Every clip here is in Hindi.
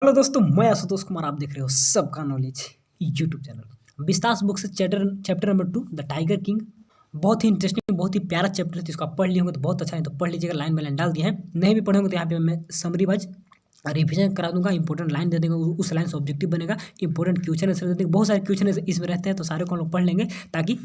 हेलो दोस्तों, मैं आशुतोष कुमार। आप देख रहे हो सबका knowledge YouTube channel. Vistas book से chapter number 2 the tiger king. बहुत ही इंटरेस्टिंग, बहुत ही प्यारा चैप्टर है। तो इसको आप पढ़ लिए होंगे तो बहुत अच्छा है, तो पढ़ लीजिएगा। लाइन बाय लाइन डाल दिए हैं, नहीं भी पढ़े होंगे तो यहाँ पे मैं समरी वाइज रिविजन करा दूंगा। इंपॉर्टेंट लाइन दे देंगे, उस लाइन से ऑब्जेक्टिव बनेगा। इंपॉर्टेंट क्वेश्चन आंसर दे देंगे, बहुत सारे क्वेश्चन इसमें रहते हैं, तो सारे को हम लोग पढ़ लेंगे ताकि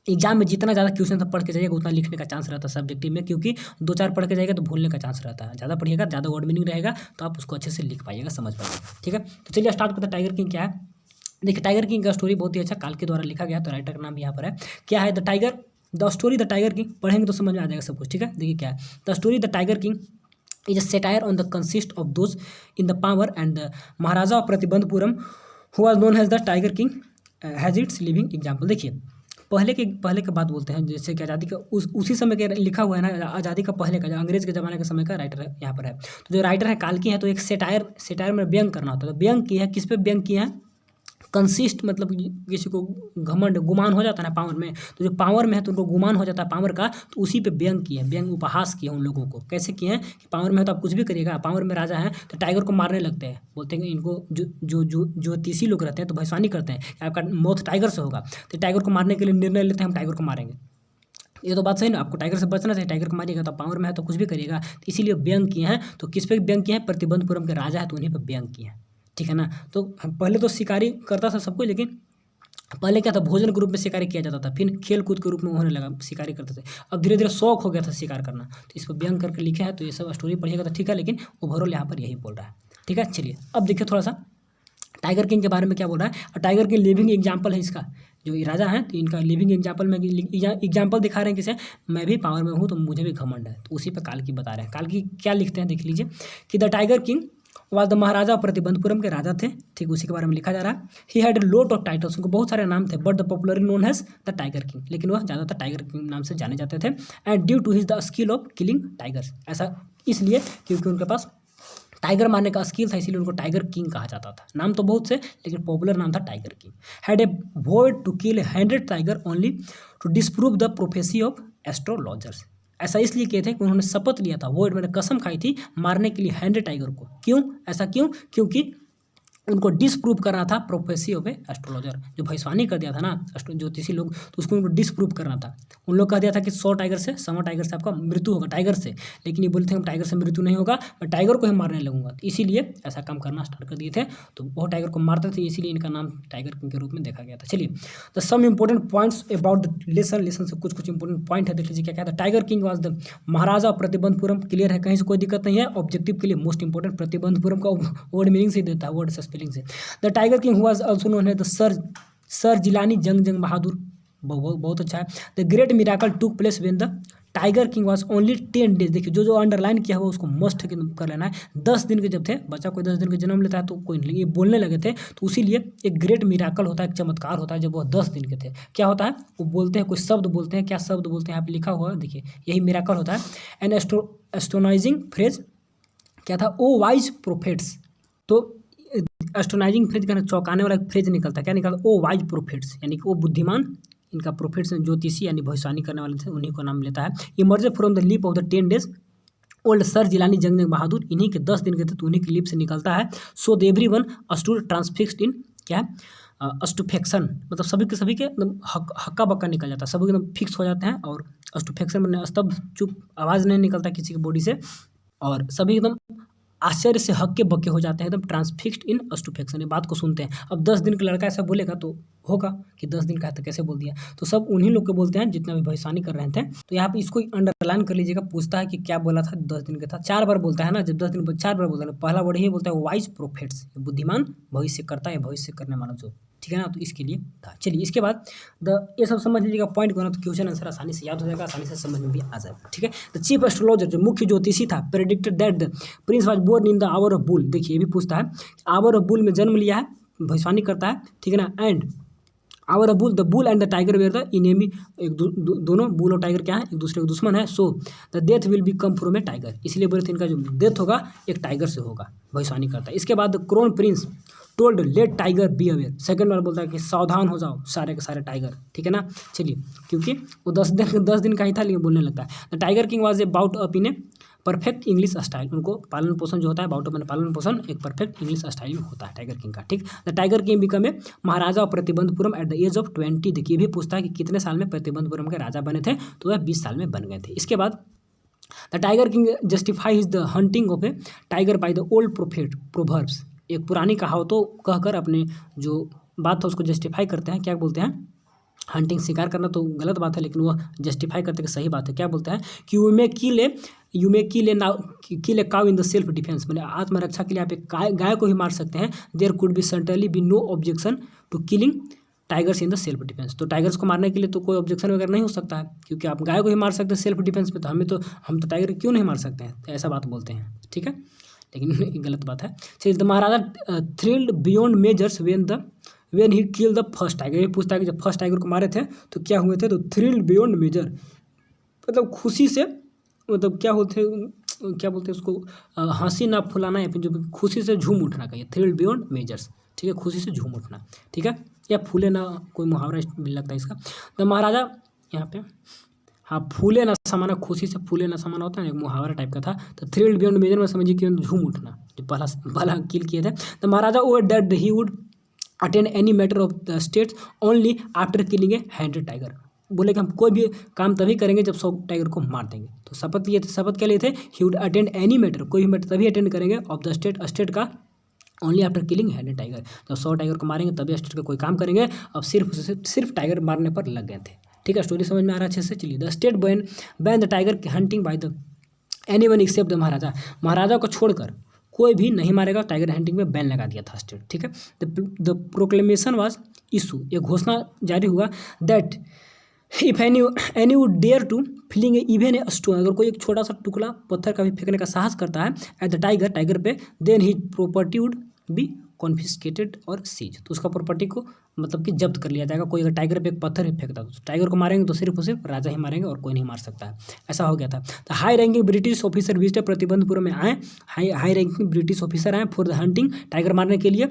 एग्जाम में जितना ज़्यादा क्वेश्चन पढ़ के जाइएगा उतना लिखने का चांस रहता है सब्जेक्टिव में, क्योंकि 2-4 पढ़ के जाएगा तो भूलने का चांस रहता है। ज़्यादा पढ़िएगा, ज़्यादा वर्ड मीनिंग रहेगा तो आप उसको अच्छे से लिख पाइएगा, समझ पाइएगा। ठीक है, तो चलिए स्टार्ट करते हैं। टाइगर किंग क्या है? देखिए, टाइगर किंग का स्टोरी बहुत ही अच्छा काल के द्वारा लिखा गया, तो राइटर का नाम यहाँ पर है। क्या है the tiger? The story the tiger king. पढ़ेंगे तो समझ में आ जाएगा सब कुछ। ठीक है, देखिए क्या है the story the tiger king is a satire on the consist of those in the power and the Maharaja of Pratibandhupuram who was known as the Tiger King has its living example। देखिए, पहले के बात बोलते हैं, जैसे कि आज़ादी का उसी समय के लिखा हुआ है ना, आज़ादी का पहले का, अंग्रेज़ के ज़माने के समय का राइटर है यहाँ पर है। तो जो राइटर है काल्की है, तो एक सेटायर में व्यंग करना होता है। तो व्यंग की है, किस पे व्यंग किया है? कंसिस्ट मतलब किसी को घमंड गुमान हो जाता है ना पावर में, तो जो पावर में है तो उनको गुमान हो जाता है पावर का, तो उसी पे व्यंग किए हैं, व्यंग उपहास किए उन लोगों को। कैसे किए हैं कि पावर में है तो आप कुछ भी करिएगा, पावर में राजा है तो टाइगर को मारने लगते हैं, बोलते हैं कि इनको जो ज्योतिषी लोग रहते हैं तो भविष्यवाणी करते हैं कि आपका मौत टाइगर से होगा, तो टाइगर को मारने के लिए निर्णय लेते हैं हम टाइगर को मारेंगे। ये तो बात सही ना, आपको टाइगर से बचना चाहिए, टाइगर को मारिएगा तो पावर में है तो कुछ भी करिएगा, तो इसीलिए व्यंग किए हैं। तो किस पे व्यंग किए हैं? प्रतिबंधपुरम के राजा है तो उन्हीं पर व्यंग किए हैं। ठीक है ना, तो पहले तो शिकारी करता था सबको, लेकिन पहले क्या था, भोजन के रूप में शिकारी किया जाता था, फिर खेल कूद के रूप में होने लगा, शिकारी करते थे। अब धीरे धीरे शौक हो गया था शिकार करना, तो इस पर व्यंग करके लिखे हैं। तो ये सब स्टोरी पढ़िएगा तो ठीक है, लेकिन ओवरऑल यहाँ पर यही बोल रहा है। ठीक है, चलिए अब देखिए थोड़ा सा टाइगर किंग के बारे में क्या बोल रहा है। और टाइगर किंग लिविंग एग्जाम्पल है इसका, जो ये राजा है तो इनका लिविंग एग्जाम्पल में एग्जाम्पल दिखा रहे हैं किसे? मैं भी पावर में हूँ तो मुझे भी घमंड है, तो उसी पर काल्की बता रहे हैं। काल्की क्या लिखते हैं देख लीजिए कि the tiger king was the maharaja Pratibandapuram के राजा थे। ठीक, उसी के बारे में लिखा जा रहा है। He had lot of titles, उनको बहुत सारे नाम थे, but the popularly known as the tiger king, लेकिन वह ज़्यादातर टाइगर किंग नाम से जाने जाते थे। And due to his the skill of killing tigers, ऐसा इसलिए क्योंकि उनके पास टाइगर मारने का स्किल था, इसीलिए उनको टाइगर किंग कहा जाता था। नाम तो बहुत से, लेकिन पॉपुलर नाम था tiger king. Had a vowed to kill 100 tiger only to disprove the prophecy of astrologers. ऐसा इसलिए किए थे कि उन्होंने शपथ लिया था, वोड मैंने कसम खाई थी मारने के लिए 100 टाइगर को। क्यों ऐसा? क्यों? क्योंकि उनको डिसप्रूव करना था प्रोफेसी ऑफ ए एस्ट्रोलॉजर, जो भविष्यवाणी कर दिया था ना ज्योतिषी लोग, तो उसको उनको डिसप्रूव करना था। उन लोग कह दिया था कि 100 टाइगर से 100 टाइगर से आपका मृत्यु होगा, टाइगर से, लेकिन ये बोले थे हम टाइगर से मृत्यु नहीं होगा, मैं टाइगर को ही मारने लगूंगा। तो इसीलिए ऐसा काम करना स्टार्ट कर दिए थे। तो वो टाइगर को मारते थे, इसीलिए इनका नाम टाइगर किंग के रूप में देखा गया था। चलिए, तो some important points about the lesson से कुछ इंपॉर्टेंट पॉइंट है, देख लीजिए क्या कहता है। Tiger king was the maharaja of Pratibandapuram. Clear है, कहीं से कोई दिक्कत नहीं है। ऑब्जेक्टिव के लिए मोस्ट इंपॉर्टेंट प्रतिबंधपुरम का वर्ड मीनिंग से देता है, वर्ड से स्पेलिंग से। The tiger king was also known as the Sir Jilani Jung Bahadur. बहुत अच्छा है। The great miracle took place when the tiger king was only 10 days. देखिए, जो अंडरलाइन किया हुआ उसको मस्ट कर लेना है। 10 दिन के जब थे, बच्चा कोई 10 दिन के जन्म लेता है तो कोई नहीं, ये बोलने लगे थे, तो इसीलिए एक ग्रेट मिराकल होता है, एक चमत्कार होता है जब वो 10 दिन के थे। क्या होता है? वो बोलते हैं, कोई शब्द बोलते हैं। क्या शब्द बोलते हैं? यहाँ पे लिखा हुआ है, देखिए यही मिराकल होता है। एन एस्ट्रोनाइजिंग फ्रेज क्या था? ओ वाइज प्रोफेट्स। तो एस्ट्रोनाइजिंग फ्रेज का चौंकाने वाला फ्रेज निकलता है। क्या निकलता? ओ वाइज प्रोफेट्स, यानी कि वो बुद्धिमान, इनका प्रोफेट्स ज्योतिषी यानी भविष्यवाणी करने वाले थे, उन्हीं को नाम लेता है। Emerge from the lip of the 10 days old sir Jilani Jung बहादुर, इन्हीं के 10 दिन के थे तो उन्हीं की लिप से निकलता है। So the every one stood transfixed in क्या है? अस्टुफेक्शन, मतलब सभी के सभी के एकदम हक्का बक्का निकल जाता है, सभी एकदम फिक्स हो जाते हैं। और अस्टुफेक्शन मैंने स्तब्ध, चुप, आवाज़ नहीं निकलता किसी की बॉडी से, और सभी एकदम आश्चर्य से हक्के बक्के हो जाते हैं, एकदम ट्रांसफिक्स्ड इन अस्टुफेक्शन। ये बात को सुनते हैं। अब 10 दिन का लड़का ऐसा बोलेगा तो होगा कि 10 दिन का है तो कैसे बोल दिया, तो सब उन्हीं लोग को बोलते हैं जितना भी भविष्यवाणी कर रहे थे। तो यहाँ पे इसको अंडरलाइन कर लीजिएगा। पूछता है कि क्या बोला था, 10 दिन का था। 4 बार बोलता है ना, जब 10 दिन 4 बार बोलता है, पहला वर्ड ही बोलता है वाइज प्रोफेट्स, बुद्धिमान भविष्य करता है, भविष्य करने वाला जो, ठीक है ना, तो इसके लिए था। चलिए, इसके बाद ये सब समझ लीजिएगा पॉइंट को ना, तो क्वेश्चन आंसर आसानी से याद हो जाएगा, आसानी से समझ में भी आ जाएगा। ठीक है, द चीफ एस्ट्रोलॉजर, जो मुख्य ज्योतिषी था, predicted that the prince was born in the hour of bull. देखिए, ये भी पूछता है, आवर ऑफ बुल में जन्म लिया है, भविष्यवाणी करता है, ठीक है ना। And hour bull, the bull and the tiger were the enemy, एक दोनों बुल और टाइगर क्या है? एक दूसरे के दुश्मन है। So the death will be come from a tiger, इसलिए बोले थे इनका जो डेथ होगा एक टाइगर से होगा, भविष्यवाणी करता है। इसके बाद the crown prince told let tiger be aware, second बार बोलता है कि सावधान हो जाओ सारे के सारे टाइगर, ठीक है ना। चलिए, क्योंकि वो 10 दिन का ही था, लेकिन बोलने लगता है। The tiger king was about up in a perfect English style, उनको पालन पोषण जो होता है बाउटो मैंने पालन पोषण एक परफेक्ट इंग्लिश स्टाइल में होता है टाइगर किंग का, ठीक। The tiger king become a maharaja of Pratibandhapuram at the age of 20। देखिए भी पूछता है कि कितने साल में प्रतिबंधपुरम के राजा बने थे, तो वह 20 साल में बन गए थे। इसके बाद the tiger king justifies the hunting of A tiger by the old proverbs. एक पुरानी कहावतों कहकर अपने जो बात था उसको जस्टिफाई करते हैं। क्या बोलते हैं? हंटिंग शिकार करना तो गलत बात है, लेकिन वो जस्टिफाई करते कि सही बात है। क्या बोलते हैं कि you may kill a cow in the self defence, मैंने आत्मरक्षा के लिए आप एक गाय को ही मार सकते हैं। There could be certainly be no objection to killing tigers in the self defence. तो टाइगर्स को मारने के लिए तो कोई ऑब्जेक्शन वगैरह नहीं हो सकता है, क्योंकि आप गाय को ही मार सकते हैं सेल्फ डिफेंस में, तो हम तो टाइगर क्यों नहीं मार सकते हैं, तो ऐसा बात बोलते हैं, ठीक है। लेकिन गलत बात है। चलिए, the Maharaja thrilled beyond measures when he kill the first tiger. ये पूछता है कि जब फर्स्ट टाइगर को मारे थे तो क्या हुए थे, तो थ्रिल्ड बियॉन्ड मेजर, मतलब खुशी से, मतलब क्या बोलते हैं उसको, हंसी ना फुलाना या फिर जो खुशी से झूम उठना कहिए, थ्रिल्ड बियॉन्ड मेजर्स, ठीक है, खुशी से झूम उठना, ठीक है, या फूले ना, कोई मुहावरा मिल लगता है इसका। द महाराजा यहाँ पे, हाँ, फूले ना समाना, खुशी से फूले ना समाना होता है, एक मुहावरा टाइप का था। तो थ्रिल्ड बियॉन्ड मेजर में समझिए कि झूम उठना, जो पहला किल किए थे। The Maharaja over that he would attend any matter of the states only after killing A 100 tiger. बोले कि हम कोई भी काम तभी करेंगे जब 100 टाइगर को मार देंगे। तो शपथ लिए थे, शपथ क्या लिए थे, he would attend any matter, कोई भी मैटर तभी अटेंड करेंगे ऑफ द स्टेट का, ओनली आफ्टर किलिंग 100 टाइगर, जब 100 टाइगर को मारेंगे तभी स्टेट का कोई काम करेंगे। अब सिर्फ टाइगर मारने पर लग गए थे, ठीक है। स्टोरी समझ में आ रहा है अच्छे से। चलिए, the state ban the tiger hunting by the any one except the maharaja, maharaja को छोड़कर कोई भी नहीं मारेगा, टाइगर हंटिंग में बैन लगा दिया था स्टेट, ठीक है। द प्रोक्लेमेशन वाज इशू, ये घोषणा जारी हुआ that if any would dare to fling even a stone, अगर कोई एक छोटा सा टुकड़ा पत्थर का भी फेंकने का साहस करता है एट द टाइगर पे, then he property would be confiscated और सीज, तो उसका प्रॉपर्टी को मतलब कि जब्त कर लिया जाएगा। कोई अगर टाइगर पे एक पत्थर ही फेंकता तो टाइगर को मारेंगे तो सिर्फ और सिर्फ राजा ही मारेंगे और कोई नहीं मार सकता है, ऐसा हो गया था। तो high ranking British officer visit Pratibandapur में आए, हाई रैंकिंग ब्रिटिश ऑफिसर आए फॉर द हंटिंग, टाइगर मारने के लिए,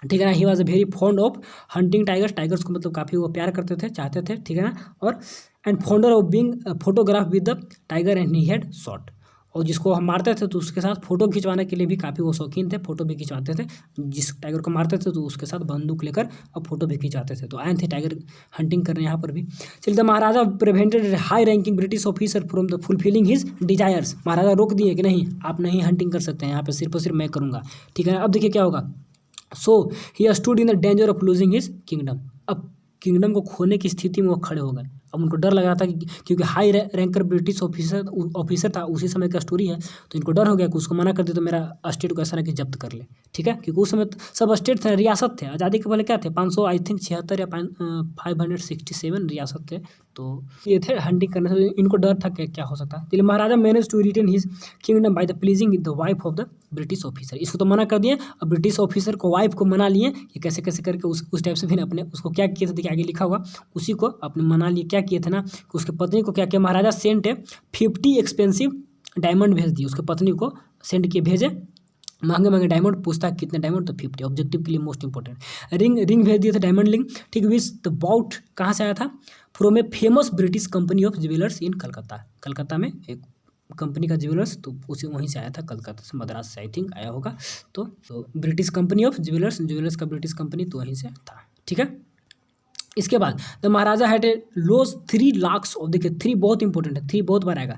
ठीक है ना। He was a very fond of hunting tigers को मतलब काफ़ी वो प्यार करते थे, चाहते थे, ठीक है ना। और and founder of being photograph with the tiger and he had shot, और जिसको हम मारते थे तो उसके साथ फोटो खिंचवाने के लिए भी काफ़ी वो शौकीन थे, फोटो भी खिंचवाते थे। जिस टाइगर को मारते थे तो उसके साथ बंदूक लेकर और फोटो भी खिंचाते थे। तो आए थे टाइगर हंटिंग करने यहाँ पर भी। चलिए, the maharaja prevented high ranking British officer from the fulfilling his desires, maharaja रोक दिए कि नहीं, आप नहीं हंटिंग कर सकते हैं यहाँ पर, सिर्फ और सिर्फ मैं करूँगा, ठीक है। अब देखिए क्या होगा, so he stood in the danger of losing his kingdom, अब किंगडम को खोने की स्थिति में वो खड़े हो गए। अब उनको डर लग रहा था कि क्योंकि हाई रैंकर ब्रिटिश ऑफिसर था, उसी समय का स्टोरी है, तो इनको डर हो गया कि उसको मना कर दे तो मेरा स्टेट को ऐसा ना कि जब्त कर ले, ठीक है। क्योंकि उस समय सब स्टेट थे, रियासत थे, आज़ादी के पहले क्या थे, 500 आई थिंक 76 या 567 रियासत थे, तो ये थे हंटिंग करने से, इनको डर था कि क्या हो सकता है। चलिए, maharaja manage to retain his kingdom by the pleasing the wife of the British officer, इसको तो मना कर दिए, अब ब्रिटिश ऑफिसर को वाइफ को मना लिए, ये कैसे कैसे करके उस टाइप से भी अपने उसको क्या किए थे, देखिए आगे लिखा हुआ, उसी को अपने मना लिए। क्या किए थे ना, कि उसके पत्नी को क्या किया, महाराजा सेंट 50 एक्सपेंसिव डायमंड भेज दिए, उसके पत्नी को सेंड किए, भेजे महंगे महंगे डायमंड, पूछता है कितने डायमंड, तो 50, ऑब्जेक्टिव के लिए मोस्ट इंपॉर्टेंट। रिंग भेज दिए थे, डायमंड रिंग, ठीक। विच द बाउट कहाँ से आया था, from a famous British company of jewellers in Calcutta में एक कंपनी का ज्वेलर्स, तो उसी वहीं से आया था, कलकत्ता से, मद्रास से आई थिंक आया होगा, तो ब्रिटिश कंपनी ऑफ ज्वेलर्स का ब्रिटिश कंपनी तो वहीं से था, ठीक है। इसके बाद the Maharaja had a loss 3 lakh of, देखिए 3 बहुत इंपॉर्टेंट है, 3 बहुत बार आएगा।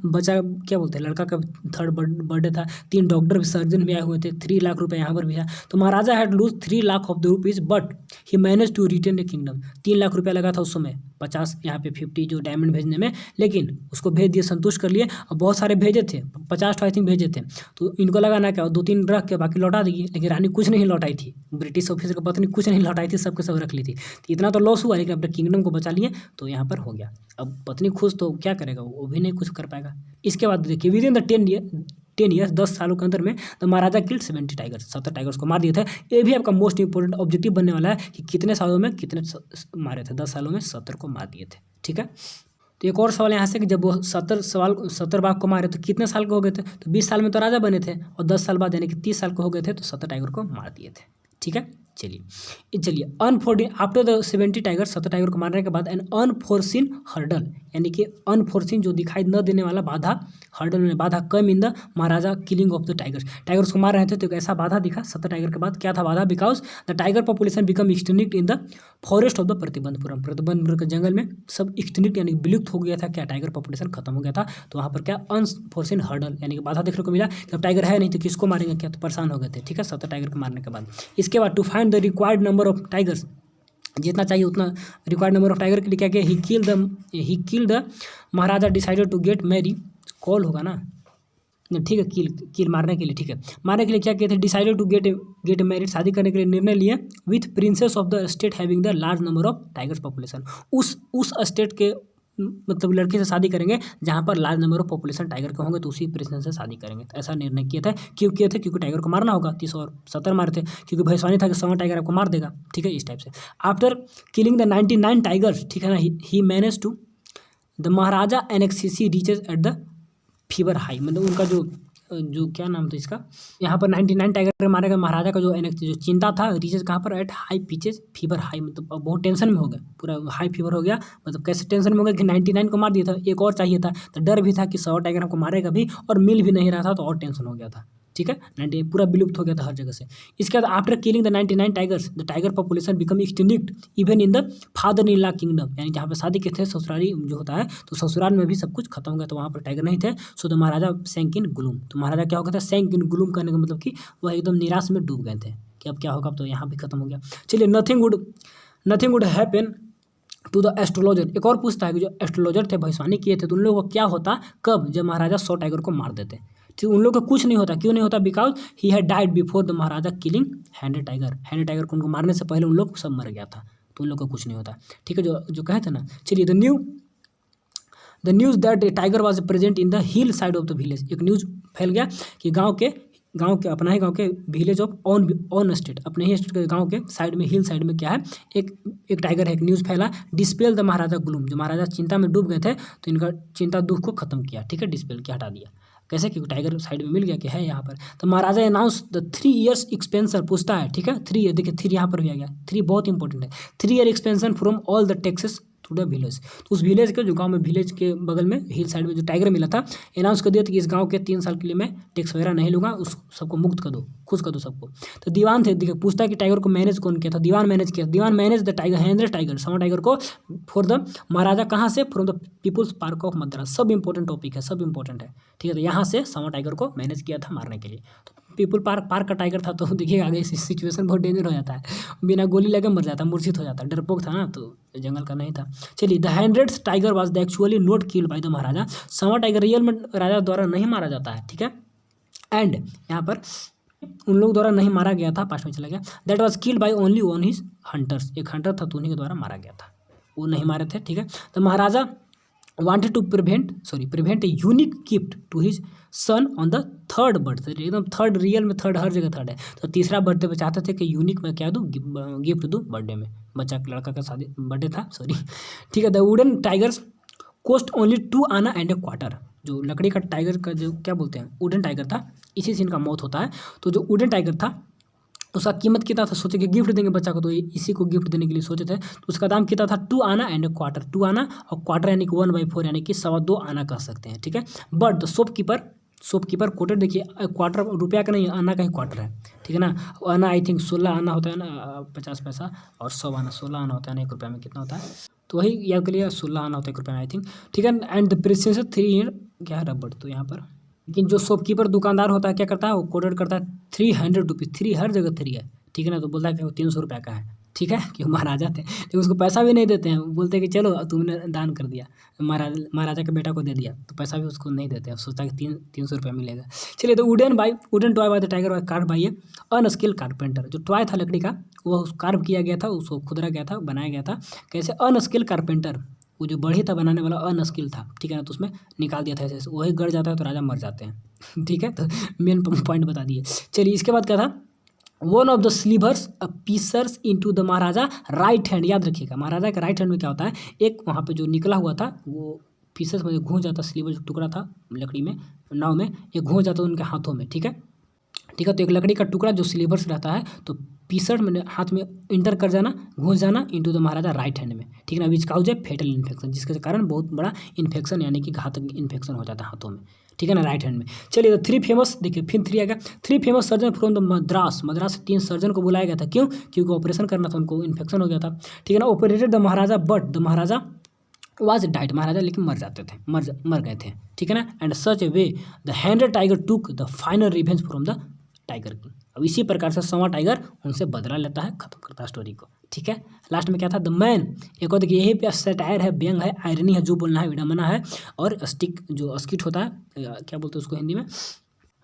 बच्चा क्या बोलते हैं, लड़का का 3rd बर्थडे था, 3 डॉक्टर भी सर्जन भी आए हुए थे, 3 लाख रुपए यहाँ पर भी है। तो maharaja had lose 3 lakh of the rupees but he manage to retain a kingdom, 3 lakh रुपया लगा था उस समय, 50 यहाँ पे 50 जो डायमंड भेजने में, लेकिन उसको भेज दिए, संतुष्ट कर लिए। और बहुत सारे भेजे थे, 50 आई थिंक भेजे थे, तो इनको लगा ना क्या 2-3 रख के बाकी लौटा देगी, लेकिन रानी कुछ नहीं लौटाई थी, ब्रिटिश ऑफिसर की पत्नी कुछ नहीं लौटाई थी, सबके सब रख ली थी। इतना तो लॉस हुआ, लेकिन अपने किंगडम को बचा लिए, तो यहाँ पर हो गया। अब पत्नी खुश तो क्या करेगा, वो भी नहीं कुछ कर पाएगा। इसके बाद देखिए, विद इन द 10 ईयर्स 10 सालों के अंदर में तो महाराजा किल्ड 70 टाइगर्स, 70 टाइगर्स को मार दिए थे। ये भी आपका मोस्ट इंपॉर्टेंट ऑब्जेक्टिव बनने वाला है कि कितने सालों में कितने मारे थे, 10 सालों में 70 को मार दिए थे, ठीक है। तो एक और सवाल यहाँ से कि जब वो 70 बाघ को मारे तो कितने साल के हो गए थे, तो 20 साल में तो राजा बने थे, और 10 साल बाद यानी कि 30 साल के हो गए थे, तो 70 टाइगर को मार दिए थे, ठीक है। चलिए आफ्टर द 70 टाइगर 70 टाइगर को मारने के बाद एन अनफोर्सिन हर्डल, यानी कि अनफोर्सिन जो दिखाई न देने वाला बाधा, हर्डल में बाधा come in the maharaja killing of the tigers को मार रहे थे तो एक ऐसा बाधा दिखा 70 टाइगर के बाद। क्या था बाधा? Because the tiger population become extinct in the forest of the Pratibandapuram, Pratibandapuram के जंगल में सब एक्सटिंक्ट यानी विलुप्त हो गया था। क्या? टाइगर पॉपुलेशन खत्म हो गया था। तो वहाँ पर क्या अनफोर्सिन हर्डल यानी कि बाधा देखने को मिला कि अब टाइगर है नहीं तो किसको मारेंगे, क्या? तो परेशान हो गए थे। ठीक है, 70 टाइगर को मारने के बाद इसके बाद to find the required number of tigers, जितना चाहिए उतना रिक्वायर्ड नंबर ऑफ टाइगर के लिए क्या किया? He kill the maharaja decided to get marry, call होगा ना, ठीक है, किल मारने के लिए, ठीक है, मारने के लिए क्या किए थे? डिसाइडेड टू गेट मैरिड, शादी करने के लिए निर्णय लिए with princess of the state having the large number of tigers population, उस स्टेट के मतलब लड़की से शादी करेंगे जहाँ पर large number of population tiger के होंगे, तो उसी प्रिंसेस से शादी करेंगे। तो ऐसा निर्णय किया था। क्यों किए थे? क्योंकि टाइगर को मारना होगा, 30 और 70 मारे थे, क्योंकि भविष्यवाणी था कि 100 टाइगर आपको मार देगा। ठीक है, इस टाइप से। आफ्टर किलिंग द 99 टाइगर्स, ठीक है ना, he manage to the maharaja anxiety reaches at the fever high, मतलब उनका जो क्या नाम था इसका, यहाँ पर 99 टाइगर मारे गए। महाराजा का जो चिंता था रीचेज कहाँ पर? At high pitches fever high, मतलब बहुत टेंशन में हो गया, पूरा हाई फीवर हो गया। मतलब कैसे टेंशन में हो गया कि 99 को मार दिया था, एक और चाहिए था, तो डर भी था कि 100 टाइगर हमको मारेगा भी, और मिल भी नहीं रहा था, तो और टेंशन हो गया था। ठीक है, 90 पूरा विलुप्त हो गया था हर जगह से। इसके बाद after killing the 99 tigers the tiger population become extinct even in the father in law kingdom, यानी जहाँ पे शादी के थे ससुराली जो होता है, तो ससुराल में भी सब कुछ खत्म हो गया, तो वहाँ पर टाइगर नहीं थे। So the Maharaja सैंक in gloom, तो महाराजा क्या हो गया था? सैंक इन ग्लूम करने का मतलब कि वह एकदम निराश में डूब गए थे कि अब क्या होगा, अब तो यहाँ भी खत्म हो गया। चलिए, nothing would happen to the astrologer, एक और पूछता है कि जो एस्ट्रोलॉजर थे, भविष्यवाणी किए थे, तो उन लोगों को क्या होता कब? जब महाराजा 100 टाइगर को मार देते। ठीक, उन लोग को कुछ नहीं होता। क्यों नहीं होता? Because he had died before the maharaja killing 100 tiger, 100 tiger को उनको मारने से पहले उन लोग सब मर गया था, तो उन लोग को कुछ नहीं होता। ठीक है, जो कहे थे ना। चलिए, the news that tiger was present in the hill side of the village, एक न्यूज़ फैल गया कि गाँव के अपना ही गांव के विलेज ऑफ ऑन स्टेट, अपने ही स्टेट के गांव के साइड में, हिल साइड में क्या है, एक टाइगर है। एक न्यूज़ फैला, डिस्पेल द महाराजा ग्लूम, जो महाराजा चिंता में डूब गए थे, तो इनका चिंता दुख को खत्म किया। ठीक है, डिस्पेल किया, हटा दिया। कैसे? क्योंकि टाइगर साइड में मिल गया कि है यहाँ पर। तो महाराजा अनाउंस द 3 years एक्सपेंशन, पूछता है। ठीक है, 3 ईयर, देखिए 3 यहाँ पर भी आ गया, 3 बहुत इंपॉर्टेंट है। 3 year exemption from all the taxes to the village, तो उस विलेज के जो गांव में, विलेज के बगल में हिल साइड में जो टाइगर मिला था, अनाउंस कर दिया था कि इस गांव के 3 साल के लिए मैं टैक्स वगैरह नहीं लूँगा, उस सबको मुक्त कर दो, खुश कर दो सबको। तो दीवान थे, देखिए पूछता है कि टाइगर को मैनेज कौन किया था? दीवान मैनेज किया। Dewan manage the tiger 100 tiger, 100 tiger को फॉर द महाराजा, कहाँ से? From the peoples park of Madras, सब इंपॉर्टेंट टॉपिक है, सब इंपॉर्टेंट है। ठीक है, तो यहाँ से 100 टाइगर को मैनेज किया था मारने के लिए। तो पीपुल पार्क का टाइगर था, तो देखिए आगे सिचुएशन बहुत डेंजर हो जाता है, बिना गोली लगे मर जाता, मूर्छित हो जाता, डरपोक था ना, तो जंगल का नहीं था। चलिए, the 100th tiger was the actually not killed by the Maharaja, 100 tiger real में राजा द्वारा नहीं मारा जाता है। ठीक है, एंड यहाँ पर उन लोग द्वारा नहीं मारा गया था, पास में चला गया। That was killed by only one his hunters, एक हंटर था तो उन्हीं के द्वारा मारा गया था, वो नहीं मारे थे। ठीक है, तो महाराजा wanted to prevent a unique gift to his son on the 3rd birthday, एकदम थर्ड, रियल में थर्ड, हर जगह थर्ड है, तो तीसरा बर्थडे पे चाहते थे कि यूनिक में क्या दूँ, गिफ्ट दूँ बर्थडे में, बच्चा लड़का का शादी बर्थडे था, सॉरी। ठीक है, the wooden tigers cost only 2 anna and A quarter, जो लकड़ी का टाइगर का जो क्या बोलते हैं वुडन टाइगर था, इसी से इनका मौत होता है। तो जो वुडन टाइगर था उसका कीमत कितना था? सोचे कि गिफ्ट देंगे बच्चा को, तो इसी को गिफ्ट देने के लिए सोचे थे, तो उसका दाम कितना था? 2 आना एंड क्वार्टर, 2 आना और क्वार्टर यानी कि 1/4 यानी कि 2.25 आना कह सकते हैं। ठीक है, बट द शॉपकीपर कोटेड, देखिए क्वार्टर रुपया का नहीं, आना का ही क्वार्टर है। ठीक है ना, आना आई थिंक 16 आना होता है ना, 50 पैसा, और 100 आना, 16 आना होता है ना, 1 रुपये में कितना होता है, तो वही याद करिए, 16 आना होता है 1 रुपये में आई थिंक। ठीक है, एंड द प्रिंसेस 3 ईयर क्या है रबड़, तो यहाँ पर लेकिन जो शॉपकीपर दुकानदार होता है क्या करता है, वो कोटेड करता है 300 रुपीज़, 3 हर जगह 3 है। ठीक है ना, तो बोलता है कि वो 300 रुपये का है। ठीक है, कि महाराजा थे, तो उसको पैसा भी नहीं देते हैं, बोलते हैं कि चलो तुमने दान कर दिया, महाराजा के बेटा को दे दिया, तो पैसा भी उसको नहीं देते हैं, सोचता है कि 300 रुपया मिलेगा। चलिए, तो wooden toy by the tiger by carve by a unskilled carpenter, जो टॉय था लकड़ी का, वो कार्व किया गया था, उसको खुदरा गया था, बनाया गया था, कैसे? अनस्किल्ड कारपेंटर, वो जो बढ़ी था बनाने वाला अनस्किल था। ठीक है ना, तो उसमें निकाल दिया था ऐसे, वही गड़ जाता है तो राजा मर जाते हैं। ठीक है, तो मेन पॉइंट बता दिए। चलिए, इसके बाद क्या था? One of the slivers pierces into the maharaja right hand, याद रखिएगा महाराजा के राइट हैंड में क्या होता है, एक वहाँ पे जो निकला हुआ था वो पीसर्स में घुस जाता, स्लीवर जो टुकड़ा था लकड़ी में, नाव में, ये घुस जाता उनके हाथों में। ठीक है, तो एक लकड़ी का टुकड़ा जो स्लीवर्स रहता है, तो पीसर में हाथ में इंटर कर जाना, घुस जाना into the maharaja right hand में, ठीक है ना, which cause a fatal infection, जिसके कारण बहुत बड़ा इन्फेक्शन यानी कि घातक इन्फेक्शन हो जाता है हाथों में, ठीक है ना, राइट हैंड में। चलिए तो 3 फेमस, देखिए फिर 3 आ गया, 3 famous surgeon from the Madras से 3 सर्जन को बुलाया गया था, क्यों? क्योंकि ऑपरेशन करना था, उनको इन्फेक्शन हो गया था, ठीक है ना। Operated the maharaja but the maharaja was died, maharaja लेकिन मर जाते थे, मर गए थे, ठीक है ना। And such a way the hundred tiger took the final revenge from the tiger king. अब इसी प्रकार से सवा टाइगर उनसे बदला लेता है, खत्म करता है स्टोरी को, ठीक है। लास्ट में क्या था, द मैन, एक और देखिए यही पे सटायर है, व्यंग है, आयरनी है, जो बोलना है विडम्बना है, और स्टिक जो स्किट होता है, क्या बोलते हैं उसको हिंदी में,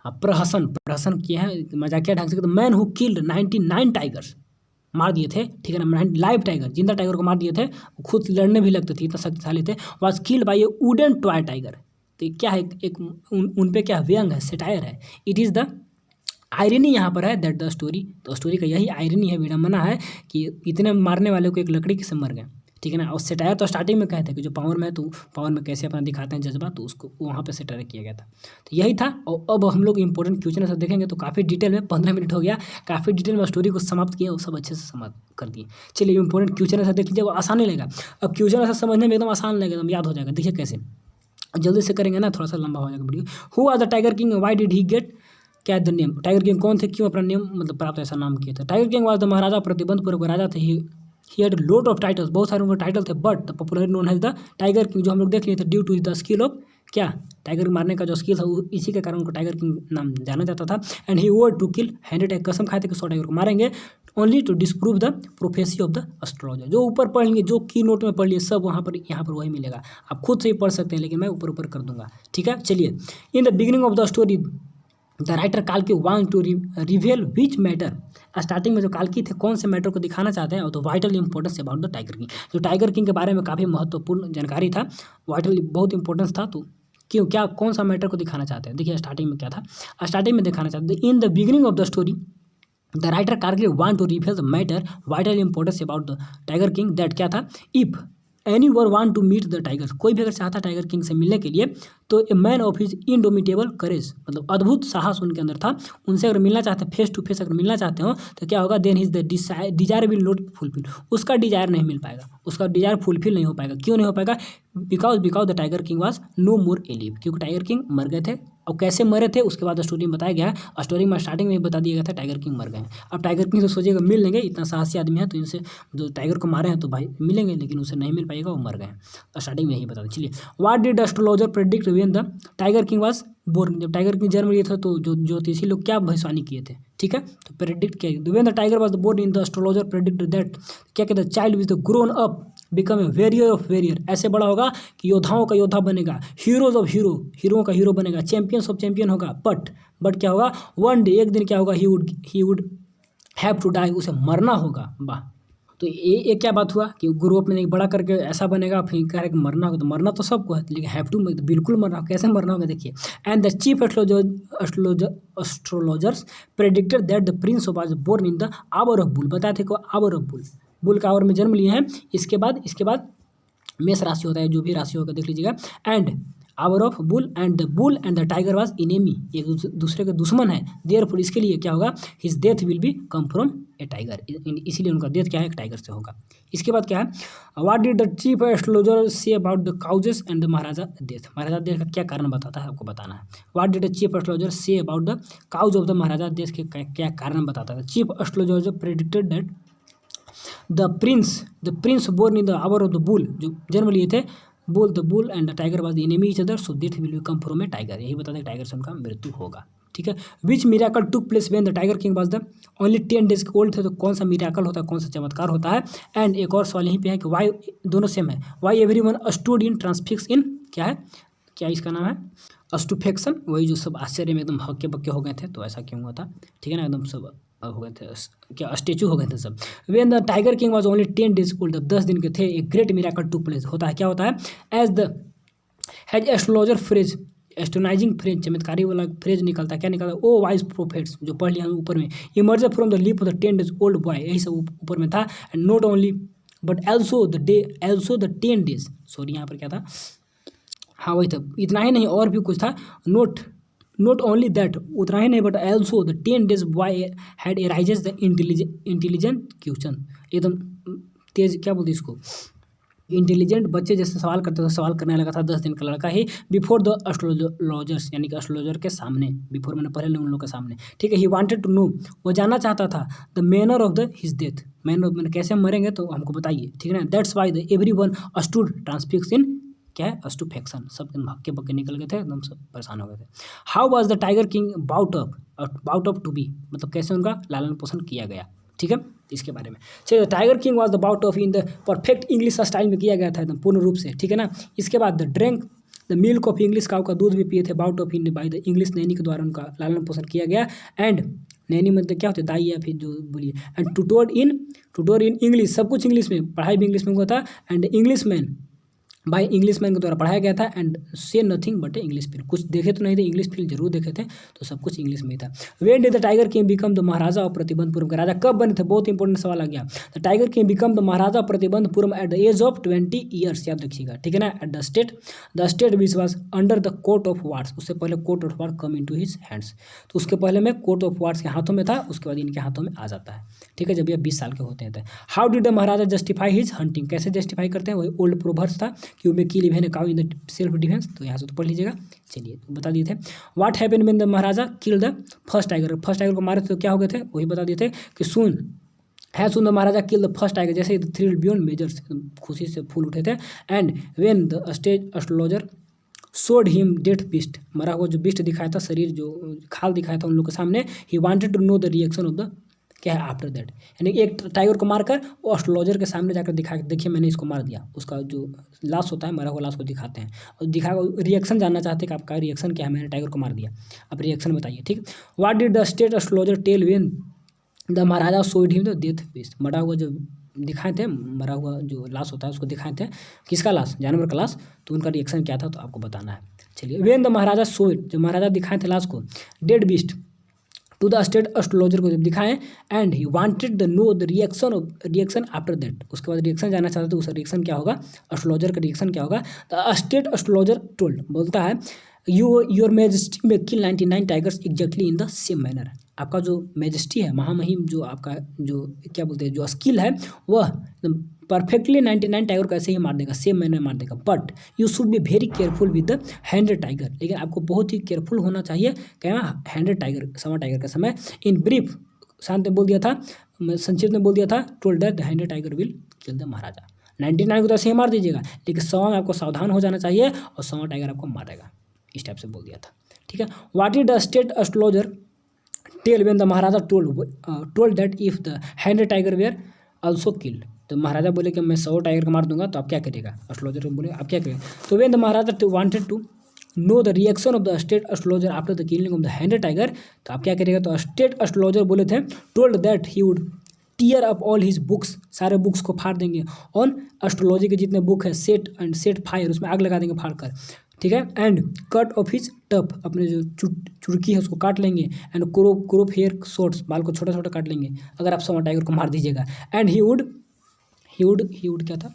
हाँ प्रहसन किए हैं मजाकिया ढंग से। The man who killed 99 tigers, मार दिए थे, ठीक है ना, लाइव टाइगर, जिंदा टाइगर को मार दिए थे, खुद लड़ने भी लगते थे, इतना शक्तिशाली थे। Was killed bye A wooden toy tiger, तो ये क्या है, एक उन पे क्या व्यंग है, सेटायर है। इट इज़ द आयरनी यहाँ पर है दैट द स्टोरी, तो स्टोरी का यही आयरनी है, विडम्बना है कि इतने मारने वाले को एक लकड़ी से मर गए, ठीक है ना। और सेटायर तो स्टार्टिंग में कहते हैं कि जो पावर में है तो पावर में कैसे अपना दिखाते हैं जज्बा, तो उसको वहाँ पे सेटायर किया गया था, तो यही था। और अब हम लोग इंपॉर्टेंट क्वेश्चन सब देखेंगे, तो काफ़ी डिटेल में 15 मिनट हो गया, काफ़ी डिटेल में स्टोरी को समाप्त किया और सब अच्छे से समाप्त कर दिए। चलिए इंपॉर्टेंट क्वेश्चन ऐसा देख लीजिए, वो आसान नहीं लगेगा, अब क्वेश्चन ऐसा समझने में एकदम आसान लगेगा, एकदम याद हो जाएगा। देखिए कैसे, जल्दी से करेंगे ना, थोड़ा सा लंबा हो जाएगा video. Who are the tiger king, why did he get, क्या द नेम, टाइगर किंग कौन थे, क्यों अपना नेम मतलब प्राप्त ऐसा नाम किया था। Tiger king was the maharaja, प्रतिबंध पूर्वक राजा थे, he had lot of titles, बहुत सारे उनके टाइटल थे, but the popularly known as the tiger king, जो हम लोग देख लिए थे, due to the skill of, क्या, टाइगर मारने का जो स्किल था इसी के कारण उनको टाइगर किंग नाम जाना जाता था। एंड ही वोर टू किल 100 कसम खाए थे कि 100 टाइगर को मारेंगे, only to disprove the prophecy of the astrologer. जो ऊपर पढ़ लेंगे, जो की नोट में पढ़ लिए, सब वहाँ पर यहाँ पर वही मिलेगा, आप खुद से ही पढ़ सकते हैं, लेकिन मैं ऊपर ऊपर कर दूंगा, ठीक है। चलिए, in the beginning of the story the writer काल्की want to reveal which matter, starting में जो काल्की थे कौन से मैटर को दिखाना चाहते हैं, और तो vital importance about the tiger king, जो टाइगर किंग के बारे में काफ़ी महत्वपूर्ण जानकारी था, वाइटल बहुत इंपॉर्टेंस था, तो क्यों, क्या, कौन सा मैटर को दिखाना चाहते हैं। देखिए स्टार्टिंग में क्या था, स्टार्टिंग में दिखाना चाहते थे, in the beginning of the story the writer Kargil want to reveal the matter vital importance about the tiger king, that क्या था, if any were want to meet the tiger, कोई भी अगर चाहता टाइगर किंग से मिलने के लिए, तो a man of his indomitable courage, मतलब अद्भुत साहस उनके अंदर था, उनसे अगर मिलना चाहते, फेस टू फेस अगर मिलना चाहते हो, तो क्या होगा, then his the desire will not fulfil, उसका डिजायर नहीं मिल पाएगा, उसका डिजायर फुलफिल नहीं हो पाएगा, क्यों नहीं हो पाएगा, because the tiger king was no more alive, क्योंकि टाइगर किंग मर गए थे, और कैसे मरे थे उसके बाद स्टोरी में बताया गया है, स्टोरी में स्टार्टिंग में ही बता दिया गया था टाइगर किंग मर गए हैं। अब टाइगर किंग से सोचिएगा मिल लेंगे, इतना साहसी आदमी है, तो इनसे जो टाइगर को मारे हैं तो भाई मिलेंगे, लेकिन उसे नहीं मिल पाएगा, वो मर गए हैं, स्टार्टिंग में यही बता दें। चलिए, what did astrologer predict when the tiger king was born, जब टाइगर किंग जन्म लिए थे तो जो ज्योतिषी लोग क्या भविष्यवाणी किए थे, ठीक है, तो प्रेडिक्ट किया, when the tiger was born in the astrologer predict that, क्या कहते हैं, child will the grown up become a warrior of warrior, ऐसे बड़ा होगा कि योद्धाओं का योद्धा बनेगा, हीरोज ऑफ हीरो, हीरोओं का हीरो बनेगा, चैंपियंस ऑफ चैंपियन होगा, बट क्या होगा, वन डे, एक दिन क्या होगा, he would have to die, उसे मरना होगा। वाह, तो ये क्या बात हुआ कि ग्रो अप में एक बड़ा करके ऐसा बनेगा, फिर कह रहे कि मरना होगा, तो मरना तो सबको है, लेकिन हैव टू तो बिल्कुल मरना होगा, कैसे मरना होगा देखिए। And the chief astrologers predicted that the prince was born in the hour of bull, बताए थे को आवर ऑफ बुल का आवर में जन्म लिए हैं। इसके बाद मेष राशि होता है, जो भी राशि होगा देख लीजिएगा, and our of bull and the tiger was enemy, एक दूसरे के दुश्मन है, देयरफॉर इसके लिए क्या होगा, his death will be come from a tiger, इसीलिए उनका डेथ क्या है, एक टाइगर से होगा। इसके बाद क्या है, what did the chief astrologer say about the causes and the maharaja death, maharaja death का क्या कारण बताता है, आपको बताना है। What did the chief astrologer say about the cause of the maharaja death के क्या कारण बताता है। Chief astrologer predicted that the prince born in the hour of the bull, जो जन्म लिए थे, bull the bull and the tiger was the enemy each other, so death will come from a tiger, यही बताते हैं टाइगर से उनका मृत्यु होगा, ठीक है। Which miracle took place when the tiger king was the only 10 days old थे, तो कौन सा मिराकल होता है, कौन सा चमत्कार होता है। एंड एक और सवाल यहीं पे है कि वाई, दोनों सेम है, why everyone stood in transfix in, क्या है, क्या इसका नाम है, अस्टुफेक्शन, वही जो सब आश्चर्य में एकदम हक्के बक्के हो गए थे, तो ऐसा क्यों हुआ था, ठीक है ना, एकदम सब हो गए थे, क्या स्टेचू हो गए थे सब। When the tiger king was only 10 days old, 10 दिन के थे, एक ग्रेट मिराकल टुक प्लेस, होता है, क्या होता है, as the has astrologer phrase, astonishing phrase, चमत्कारी वाला फ्रेज निकलता है, क्या निकलता है, ओ वाइज प्रोफेट्स, जो पढ़ लिया ऊपर में, emerge from the lip of the 10 days old boy, यही सब ऊपर में था। And not only but also the 10 days, sorry यहाँ पर क्या था, हाँ वही था, इतना ही नहीं और भी कुछ था, नोट नॉट ओनली दैट, उतना ही नहीं but also the 10 days boy had arises the intelligent question, एकदम तेज क्या बोलते इसको, इंटेलिजेंट बच्चे जैसे सवाल करते थे, सवाल करने लगा था 10 दिन का लड़का ही, बिफोर द एस्ट्रोलॉजर्स, यानी कि एस्ट्रोलॉजर के सामने, बिफोर मैंने पहले उन लोग के सामने, ठीक है। ही वांटेड टू नो, वो जानना चाहता था the manner of the his death, मैंने कैसे हम मरेंगे तो हमको बताइए, ठीक है ना। That's why the every one stood transfix in, क्या है, स्टूपेक्शन, सब भक्के पक्के निकल गए थे, एकदम सब परेशान हो गए थे। How was the tiger king about of to be, मतलब कैसे उनका लालन पोषण किया गया, ठीक है, इसके बारे में। चलिए, tiger king was the bout of in the perfect English style में किया गया था, एकदम पूर्ण रूप से, ठीक है ना। इसके बाद the drink the milk of English cow का दूध भी पिए थे, bout of in by the English Naini के द्वारा उनका लालन पोषण किया गया। एंड नैनी मतलब क्या होता है, दाई या फिर जो बोलिए, एंड टूटोर इन इंग्लिश, सब कुछ इंग्लिश में, पढ़ाई भी इंग्लिश में हुआ था। And English man by English man के द्वारा पढ़ाया गया था। एंड से नथिंग बट इंग्लिश फिल्म, कुछ देखे तो नहीं थे, इंग्लिश फिल्म जरूर देखे थे, तो सब कुछ इंग्लिश में ही था। When did the tiger king become the maharaja of Pratibandapuram, का राजा कब बने थे, बहुत इंपॉर्टेंट सवाल आ गया। The tiger king become the maharaja of Pratibandhapuram at the age of 20 years, याद रखिएगा, ठीक है ना। At the state which was under the court of wards, उससे पहले court of ward come into his hands, तो उसके पहले में कोर्ट ऑफ वार्ड्स के हाथों में था, उसके बाद इनके हाथों में आ जाता है, ठीक है, जब ये 20 साल के होते हैं। How did the maharaja justify his hunting, कैसे जस्टिफाई करते हैं, वही ओल्ड प्रोवर्ब्स था कि we kill even cow in the self defence, तो यहाँ से तो पढ़ लीजिएगा। चलिए बता दिए थे। What happened when the maharaja kill the first tiger, first tiger को मारे थे तो क्या हो गए थे, वही बता दिए थे कि soon the maharaja kill the first tiger, जैसे थ्रिल बियॉन्ड मेजर्स, खुशी से फूल उठे थे। And when the stage astrologer showed him death beast, मरा हुआ जो बीस्ट दिखाया था, शरीर जो खाल दिखाया था उन लोग के सामने, he wanted to know the reaction of the, क्या है, आफ्टर दैट, यानी एक टाइगर को मारकर वो एस्ट्रोलॉजर के सामने जाकर दिखा, देखिए मैंने इसको मार दिया, उसका जो लाश होता है मरा हुआ लाश को दिखाते हैं और दिखा रिएक्शन जानना चाहते हैं कि आपका रिएक्शन क्या है, मैंने टाइगर को मार दिया, आप रिएक्शन बताइए, ठीक। What did the state astrologer tell when the maharaja showed him the death beast, मरा हुआ जो दिखाए थे, मरा हुआ जो लाश होता है उसको दिखाए थे, किसका लाश, जानवर का लाश, तो उनका रिएक्शन क्या था, तो आपको बताना है। चलिए, व्हेन द महाराजा शोड, जो महाराजा दिखाए थे लाश को, dead beast to the state astrologer को जब दिखाएं, and he wanted the know the reaction after that, उसके बाद रिएक्शन जानना चाहते तो उसका रिएक्शन क्या होगा, एस्ट्रोलॉजर का रिएक्शन क्या होगा। द स्टेट एस्ट्रोलॉजर टोल्ड, बोलता है योर मेजेस्टी में किल 99 tigers exactly in the same manner, आपका जो मेजेस्टी है, महामहिम, जो आपका जो क्या बोलते हैं, जो स्किल है, वह परफेक्टली 99 टाइगर को ऐसे ही मार देगा, सेम मैनर मार देगा। But you should be very careful with the hundredth tiger, लेकिन आपको बहुत ही केयरफुल होना चाहिए क्या, हैंडेड टाइगर, समा टाइगर के समय। इन ब्रीफ, शांत में बोल दिया था, संक्षिप्त में बोल दिया था, told that the hundredth tiger will kill the maharaja, 99 को तो ऐसे ही मार दीजिएगा, लेकिन 100 में आपको सावधान हो जाना चाहिए और 100 टाइगर आपको मारेगा, इस टाइप से बोल दिया था, ठीक है। What is the state astrologer tell when the maharaja told that if the hundredth tiger were also killed, तो महाराजा बोले कि मैं 100 टाइगर को मार दूंगा, तो आप क्या करिएगा, एस्ट्रोलॉजर बोले आप क्या करेंगे। तो when the maharaja wanted to know the reaction of the state astrologer after the killing of the hundredth tiger, तो आप क्या करिएगा, तो स्टेट एस्ट्रोलॉजर बोले थे, told that he would tear up all his books, सारे बुक्स को फाड़ देंगे, ऑन एस्ट्रोलॉजी के जितने बुक है, सेट फायर, उसमें आग लगा देंगे फाड़ कर, ठीक है। एंड कट ऑफ हिज टप, अपने जो चुड़की है उसको काट लेंगे। एंड क्रोप हेयर शॉर्ट्स, बाल को छोटा छोटा काट लेंगे अगर आप 100 टाइगर को मार दीजिएगा। एंड ही वुड क्या था,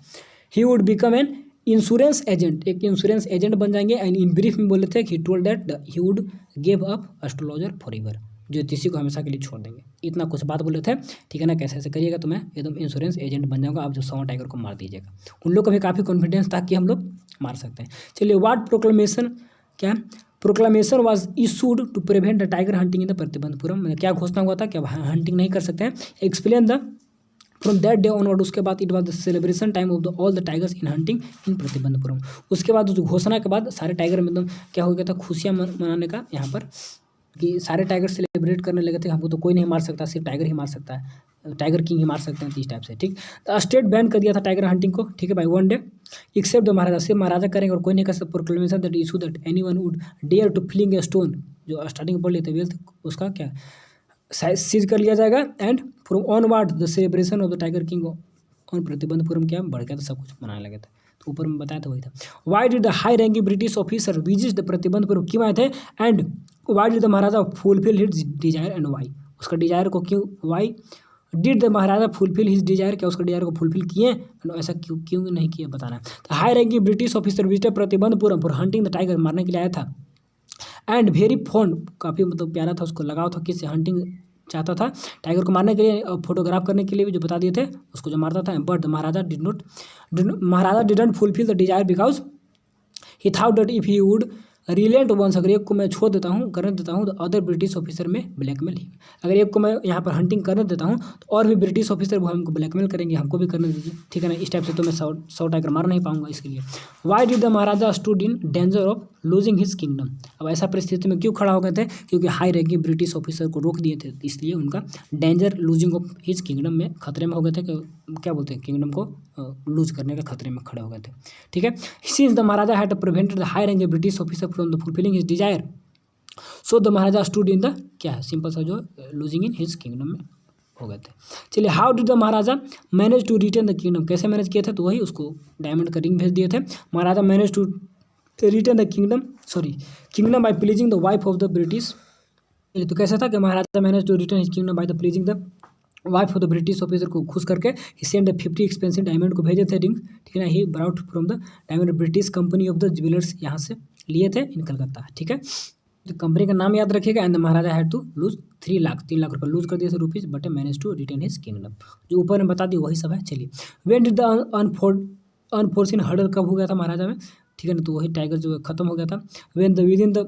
he would become an insurance agent, एक इंश्योरेंस एजेंट बन जाएंगे। एंड इन ब्रीफ में बोले थे, he told that he would give up astrologer for ever, ज्योतिषी को हमेशा के लिए छोड़ देंगे, इतना कुछ बात बोले थे, ठीक है ना। कैसे ऐसे करिएगा तो मैं एकदम इंश्योरेंस एजेंट बन जाऊंगा, आप जो 100 टाइगर को मार दीजिएगा। उन लोग को भी काफ़ी कॉन्फिडेंस था कि हम लोग मार सकते हैं। चलिए, व्हाट प्रोक्लेमेशन, क्या proclamation was issued to prevent the tiger hunting in the Pratibandhapuram, में क्या घोषणा हुआ था कि अब हंटिंग नहीं कर सकते हैं। Explain the from that day onward, उसके बाद it was the celebration time of the all the tigers in hunting in Pratibandapuram, उसके बाद उस घोषणा के बाद सारे टाइगर में एकदम क्या हो गया था, खुशियाँ मनाने का, यहाँ पर कि सारे टाइगर सेलिब्रेट करने लगे थे, हमको तो कोई नहीं मार सकता, सिर्फ टाइगर ही मार सकता है, टाइगर किंग ही मार सकते हैं, इस टाइप से, ठीक। तो स्टेट बैन कर दिया था टाइगर हंटिंग को, ठीक है भाई, 1 डे, एक्सेप्ट द महाराजा, सिर्फ महाराजा करेंगे और कोई नहीं कर सकता। Proclamation that issue that anyone would dare to fling a stone, जो स्टार्टिंग में पढ़ लेते वेल्थ, उसका क्या सीज कर लिया जाएगा। And from onward the celebration of the tiger king on Pratibandapuram क्या बढ़ गया था, सब कुछ मनाने लगे थे, तो ऊपर में बताया था वही था। Why did the high ranking British officer visit the Pratibandhapuram, क्यों आए थे। And why did the maharaja fulfil his desire, and why, उसका डिजायर को क्यों, why did the maharaja fulfil his desire, क्या उसका डिजायर को फुलफिल किए, ऐसा क्यों नहीं किया बताना है। तो high ranking British officer visit Pratibandapuram for hunting the tiger, मारने के लिए आया था। एंड वेरी फॉन्ड, काफ़ी मतलब प्यारा था, उसको लगाव था, किससे, हंटिंग चाहता था टाइगर को मारने के लिए, फोटोग्राफ करने के लिए भी जो बता दिए थे, उसको जो मारता था। But maharaja maharaja didn't fulfil the desire because he thought that if he would relent once, अगर एक को मैं छोड़ देता हूँ, करने देता हूँ, तो अदर ब्रिटिश ऑफिसर में ब्लैकमेल ही, अगर एक को मैं यहाँ पर हंटिंग करने देता हूँ तो और भी ब्रिटिश ऑफिसर वो हमको ब्लैकमेल करेंगे, हमको भी करने दीजिए, ठीक है ना, इस टाइप से तो मैं 100 टाइगर मार नहीं पाऊंगा, इसके लिए Y did the Maharaja stood in danger of losing his kingdom. अब ऐसा परिस्थिति में क्यों खड़ा हो गए थे, क्योंकि हाई रैंकिंग ब्रिटिश ऑफिसर को रोक दिए थे, इसलिए उनका danger losing of his kingdom में खतरे में हो गए थे, क्या बोलते हैं, किंगडम को लूज करने के खतरे में खड़े हो गए थे, ठीक है। Since the Maharaja had prevented the high ranking British officer from the fulfilling his Dzire, so the Maharaja stood in the, क्या है, सिंपल सा, जो लूजिंग इन हिज किंगडम में हो गए थे। चलिए, how did the Maharaja manage to retain the kingdom, कैसे मैनेज किए थे, तो वही उसको डायमंड का रिंग भेज दिए थे। Maharaja manage to retain the kingdom by pleasing the wife of the British, तो कैसा था कि maharaja manage to return his kingdom by the pleasing the wife of the British officer को खुश करके ही सेंड 50 एक्सपेंसिव डायमंड को भेजे थे रिंग, ठीक है ना। He brought from the diamond British company of the jewellers, यहाँ से लिए थे इन कलकत्ता, ठीक है। तो कंपनी का नाम याद रखिएगा। And the Maharaja had to lose 3 lakh रुपये लूज कर दिए थे rupees, but manage to retain his kingdom, जो ऊपर में बता दी वही सब है। चलिए, when did the unforeseen hurdle कब हो गया था महाराजा में, ठीक है ना, तो वही टाइगर जो खत्म हो गया था। When the with in the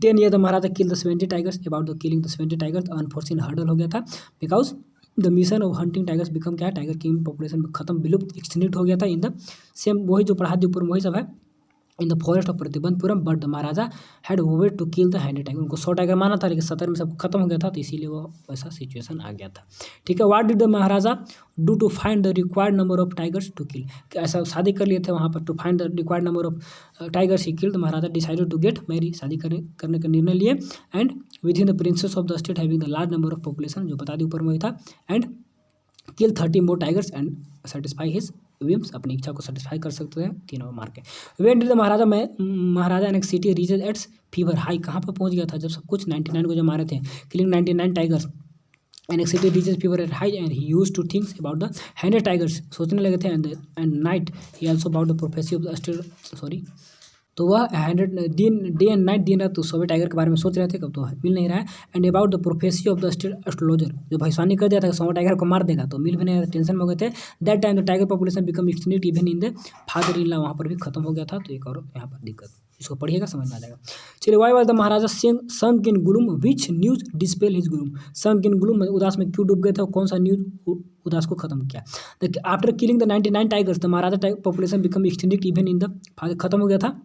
10 year the maharaja kill the 70 tigers, about the killing the 70 tigers unforeseen hurdle हो गया था, because the mission of hunting tigers become, क्या है, टाइगर किंग पॉपुलेशन में खत्म, विलुप्त, एक्सटिंक्ट हो गया था इन द सेम, वही जो पढ़ा दी ऊपर वही सब है, in the forest of Pratibandapuram, but the Maharaja had vowed to kill the 100 tiger, उनको 100 टाइगर माना था, लेकिन 70 में सब खत्म हो गया था, तो इसीलिए वो वैसा सिचुएशन आ गया था, ठीक है। What did the Maharaja do to find the required number of tigers to kill, ऐसा शादी कर लिए थे वहाँ पर, to find the required number of tigers he killed, Maharaja decided to get marry, शादी करने का निर्णय लिए, and with in the princess of the state having the large number of population, जो बता दी ऊपर में वही था, and kill 30 more tigers and satisfy his whims, अपनी इच्छा को सेटिस्फाई कर सकते हैं तीनों मार के। When did the maharaja anxiety reaches its fever high, कहाँ पर पहुंच गया था जब सब कुछ 99 को जो मारे थे, killing 99 tigers, anxiety reaches fever at high and he used to thinks about the 100 tigers, सोचने लगे थे, and night he also about the prophecy of the state, तो वह 100 डे एंड नाइट, दिन रात तो 100 टाइगर के बारे में सोच रहे थे, कब तो मिल नहीं रहा है। And about the prophecy of the state astrologer, जो भविष्यवाणी कर दिया था 100 टाइगर को मार देगा, तो मिल भी नहीं रहा, टेंशन में हो गए थे। That time the tiger population become extinct even in the father in law, वहाँ पर भी खत्म हो गया था, तो एक और यहाँ पर दिक्कत, इसको पढ़िएगा समझ में आ जाएगा। चलिए, why was the Maharaja sunk in gloom, which news dispel his gloom, sunk in gloom, उदास में क्यों डूब गए थे, कौन सा न्यूज उदास को खत्म किया। After killing the 99 tigers the Maharaja population become extinct even in the father, खत्म हो गया था,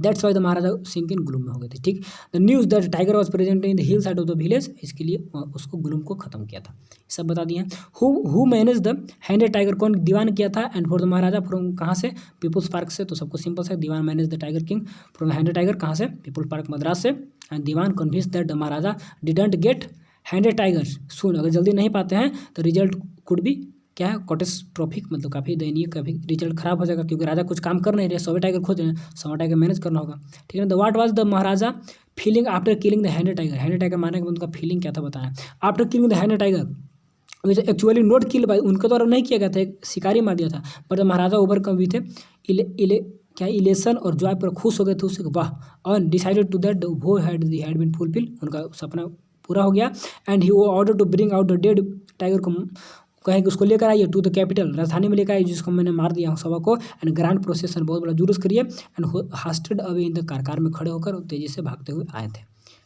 that's why the Maharaja sink in gloom में हो गए थे, ठीक। The news that tiger was present in the hill side of the village, इसके लिए उसको ग्लूम को खत्म किया था, सब बता दिए हैं। हु मैनेज द 100 टाइगर, कौन दीवान किया था, and for the maharaja from, कहाँ से, पीपुल्स पार्क से, तो सबको सिंपल से, dewan manage the tiger king from 100 tiger, कहाँ से, पीपुल्स पार्क मद्रास से, and dewan convince that the maharaja didn't get 100 tigers soon, अगर जल्दी नहीं पाते हैं तो रिजल्ट कुड भी, क्या है, कैटास्ट्रोफिक, मतलब काफ़ी दयनीय, काफ़ी रिजल्ट खराब हो जाएगा, क्योंकि राजा कुछ काम कर नहीं रहे, 100 टाइगर खोज रहे हैं, 100 टाइगर मैनेज करना होगा, ठीक है ना। The what was the Maharaja feeling after killing the 100 tiger, 100 tiger मारने के बाद उनका फीलिंग क्या था बताया। After killing the 100 tiger, which actually not kill by, उनके द्वारा नहीं किया गया था, एक शिकारी मार दिया था, बट महाराजा ओवरकम भी थे, क्या इलेशन और जॉय पर खुश हो गए थे उससे, वाह, और डिसाइडेड टू दैट वो हैड बीन फुलफिल, उनका सपना पूरा हो गया। And he order to bring out the dead tiger को, कहें कि उसको लेकर आइए टू द कैपिटल, राजधानी में लेकर आइए जिसको मैंने मार दिया हूँ सबको, एंड ग्रैंड प्रोसेसन, बहुत बड़ा जुलूस करिए, and hasted away in the car में खड़े होकर तेजी से भागते हुए आए थे,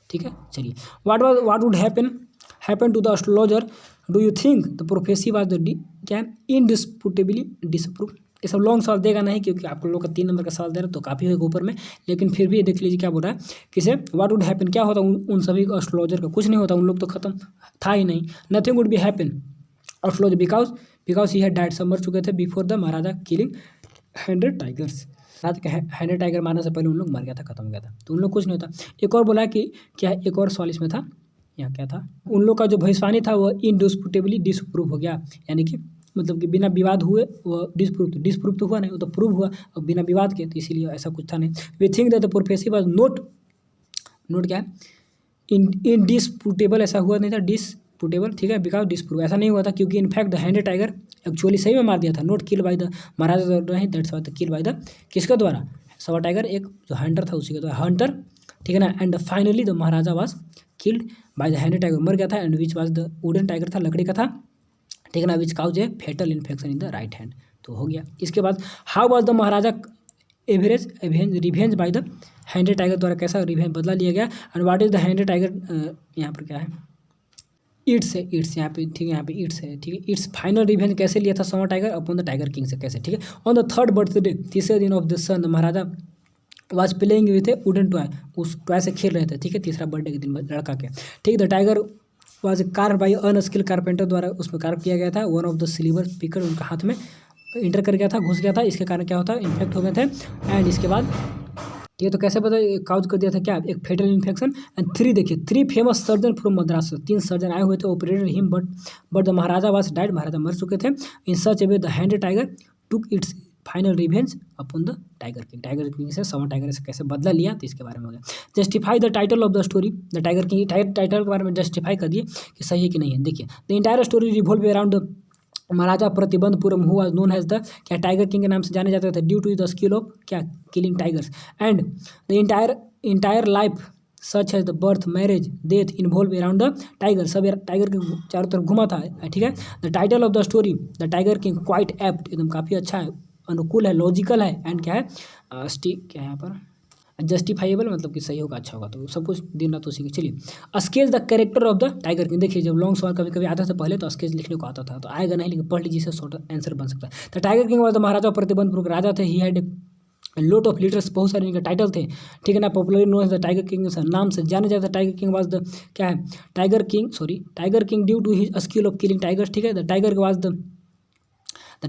ठीक है। चलिए, what would happen to the astrologer, do you think the prophecy was the, क्या, इनडिस्प्यूटेबली डिसअप्रूव, ये सब लॉन्ग सवाल देगा नहीं, क्योंकि आपको लोग का 3 नंबर का सवाल दे रहा है तो काफ़ी होगा ऊपर में, लेकिन फिर भी देख लीजिए क्या बोल रहा है, किसे, व्हाट वुड हैपन, क्या होता उन सभी एस्ट्रोलॉजर का, कुछ नहीं होता, उन लोग तो खत्म था ही नहीं, nothing would be happen astrologer because he had died, सब मर चुके थे, before the maharaja killing 100 tigers, रात के 100 टाइगर मारने से पहले उन लोग मर गया था, खत्म हो गया था, तो उन लोग कुछ नहीं होता। एक और बोला कि क्या, एक और सवाल इसमें था, यहाँ क्या था, उन लोग का जो भविष्यवाणी था वो इनडिस्प्यूटेबली डिसप्रूव हो गया, यानी कि मतलब कि बिना विवाद हुए वो डिसप्रूव तो हुआ नहीं, वो तो प्रूव हुआ, और बिना विवाद के, तो इसीलिए ऐसा कुछ था नहीं। We think that the prophecy was not क्या है, इनडिस्प्यूटेबल, ऐसा हुआ नहीं था, डिस्प्यूटेबल, ठीक है, बिकॉज डिसप्रूव, ऐसा नहीं हुआ था, क्योंकि इनफैक्ट द 100 टाइगर एक्चुअली सही में मार दिया था, नोट किल बाय द महाराजा नहीं, that's why the kill by the, किसके द्वारा, 100 टाइगर एक जो हंटर था उसी के द्वारा, हंटर ठीक है ना। And finally the maharaja was killed by the hand tiger, मर गया था। And which was the wooden tiger था, लकड़ी का था, ठीक है ना, which cause a fatal infection in the right hand. तो हो गया। इसके बाद how was the maharaja revenge by the hundredth tiger, द्वारा कैसा रिवेंज बदला लिया गया। And what is the hundredth tiger, यहाँ पर क्या है, इट्स है, इट्स यहाँ पे, ठीक है, यहाँ पे इट्स है, ठीक है। इट्स फाइनल रिवेंज कैसे लिया था summer tiger upon the tiger king से, कैसे, ठीक है। ऑन द थर्ड बर्थडे, तीसरे दिन of the son, Maharaja was playing with a wooden toy, उस टॉय से खेल रहे थे, ठीक है, तीसरा बर्थडे के दिन लड़का के, ठीक। The tiger was curve by unskilled carpenter, द्वारा उसमें कार्व किया गया था। One of the silver picker उनका हाथ में इंटर कर गया था, घुस गया था, इसके कारण क्या होता है, इन्फेक्ट हो गए थे। एंड इसके बाद ये तो कैसे पता काउज कर दिया था, क्या, एक फेटल इन्फेक्शन। एंड 3 देखिए 3 famous surgeon from Madras, 3 surgeon आए हुए थे, operated him but the maharaja was died, maharaja मर चुके थे। In such a way the hand tiger took its final revenge upon the tiger king, tiger king से समर टाइगर से कैसे बदला लिया, तो इसके बारे में हो गया। Justify the title of the story, the tiger king, title के बारे में जस्टिफाई कर दिए कि सही है कि नहीं है। देखिए the entire story revolve around the maharaja Pratibandhapuram, who was known as the, क्या, टाइगर किंग के नाम से जाने जाते थे, due to the skill of, क्या, killing tigers. And the entire life such as the birth, marriage, death involve around the tiger, सब टाइगर के चारों तरफ घुमा था, ठीक है। The title of the story the tiger king quite apt, एकदम काफ़ी अच्छा है, अनुकूल है, लॉजिकल है, एंड क्या है, क्या है यहाँ पर, जस्टिफाइबल, मतलब कि सही होगा, अच्छा होगा, तो सब कुछ दिन रात उसी के। चलिए sketch the character of the tiger king, देखिए जब लॉन्ग सवाल कभी कभी आता था पहले तो स्केच लिखने को आता था, तो आएगा नहीं, लेकिन पढ़ लीजिए, इससे शॉर्ट आंसर बन सकता है। The tiger king was the maharaja Pratibandhapur के राजा थे। He had lot of leaders, बहुत सारे इनके टाइटल थे, ठीक है ना। Popularly known as the tiger king, नाम से जाने जाते थे। टाइगर किंग वाज द, क्या है, tiger king due to his skill of killing tigers, ठीक है। The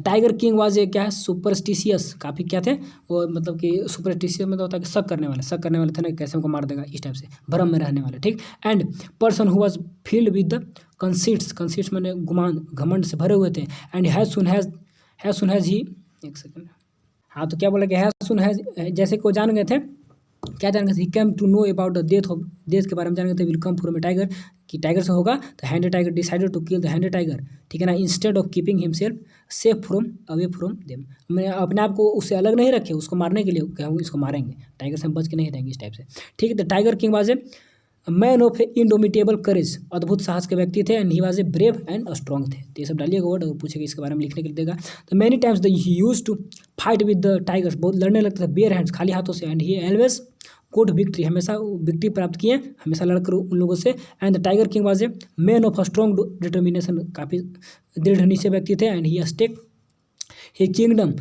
tiger king was a, क्या है, सुपरस्टिशियस, काफ़ी क्या थे वो, मतलब कि सुपरस्टिशियस मतलब होता है कि शक करने वाले थे ना, कैसे हमको मार देगा, इस टाइप से भ्रम में रहने वाले, ठीक। And person who was field with the conceits मैंने गुमान, घमंड से भरे हुए थे। And has soon has he, एक सेकंड, हाँ, तो क्या बोला कि हैज सुन हैज, जैसे कि वो जान गए थे, क्या जान गए थे, he came to know about the death के बारे में जान गए थे, will come from a tiger, कि टाइगर से होगा। तो hand tiger decided to kill the hand tiger, ठीक है ना, instead of keeping himself safe from away from them, मैं अपने आप को उससे अलग नहीं रखे, उसको मारने के लिए क्या, इसको मारेंगे, टाइगर से हम बच के नहीं रहेंगे, इस टाइप से, ठीक है। The tiger king was a man of indomitable courage, अद्भुत साहस के व्यक्ति थे। And he was a brave and strong थे, तो ये सब डालिएगा वर्ड, और पूछेगा इसके बारे में लिखने के लिए देगा। तो many times the he used to fight with the tigers, बहुत लड़ने लगते थे बेयर हैंड्स, खाली हाथों से। And he always good victory, हमेशा विक्ट्री प्राप्त किए, हमेशा लड़कर उन लोगों से। And the tiger king was a man of strong determination, काफ़ी दृढ़ निश्चय व्यक्ति थे। And he stake he kingdom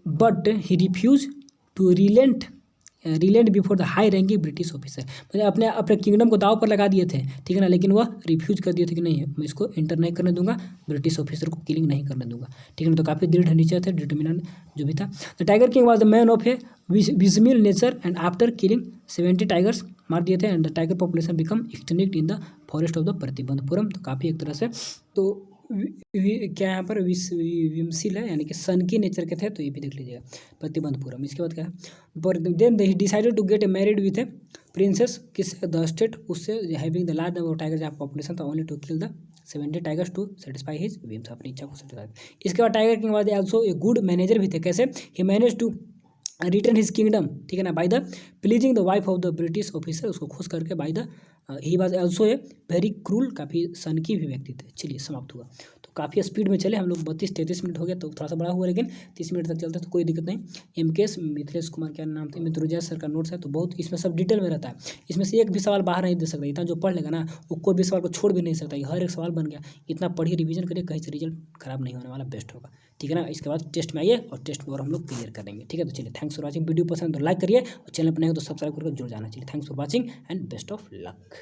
but he refuse to relent before the high ranking British officer, मतलब अपने अपने किंगडम को दाव पर लगा दिए थे, ठीक है ना, लेकिन वह रिफ्यूज कर दिए थे कि नहीं है, मैं इसको एंटर नहीं करने दूंगा, ब्रिटिश ऑफिसर को किलिंग नहीं करने दूंगा, ठीक है ना। तो काफ़ी दृढ़ निश्चय थे, डिटर्मिनेंट जो भी था। The tiger king was the man of a whimsical nature, and after killing 70 tigers, मार दिए थे। And the tiger population become extinct in the forest of the Pratibandhapuram, तो काफ़ी एक तरह से, तो क्या यहाँ पर विमसिल है, यानी कि सन की नेचर के थे, तो ये भी देख लीजिएगा, प्रतिबंधपुरम। इसके बाद क्या है, then they decided to get married with a princess, किस, द स्टेट, उससे having the large number of tiger, जहाँ पॉपुलेशन था, only to kill the 70 tigers to satisfy his whims, अपनी इच्छा को सेटिस्फाई। इसके बाद tiger king was also a good manager भी थे, कैसे, he manage to return his kingdom, ठीक है ना, by the pleasing the wife of the British officer, उसको खुश करके, by the he was also a very cruel, काफ़ी सनकी भी व्यक्ति थे। चलिए समाप्त हुआ, तो काफ़ी स्पीड में चले हम लोग, 32-33 मिनट हो गया, तो थोड़ा सा बड़ा हुआ, लेकिन 30 मिनट तक चलता है तो कोई दिक्कत नहीं। MKS मिथिलेश कुमार, क्या नाम थे, मित्रुजय सर का नोट्स है, तो बहुत इसमें सब डिटेल में रहता है, इसमें से एक भी सवाल बाहर नहीं दे सकता, इतना जो पढ़ लेगा ना वो कोई भी सवाल को छोड़ भी नहीं सकता, हर एक सवाल बन गया, इतना पढ़िए, रिवीजन करिए, कहीं से रिजल्ट खराब नहीं होने वाला, बेस्ट होगा, ठीक है ना। इसके बाद टेस्ट में आइए और टेस्ट में और हम लोग क्लियर करेंगे, ठीक है। तो चलिए, थैंक्स फॉर वॉचिंग, वीडियो पसंद तो लाइक करिए, और चैनल पर नहीं हो तो सब्सक्राइब करके जुड़ जाना चाहिए। Thanks for watching and best of luck.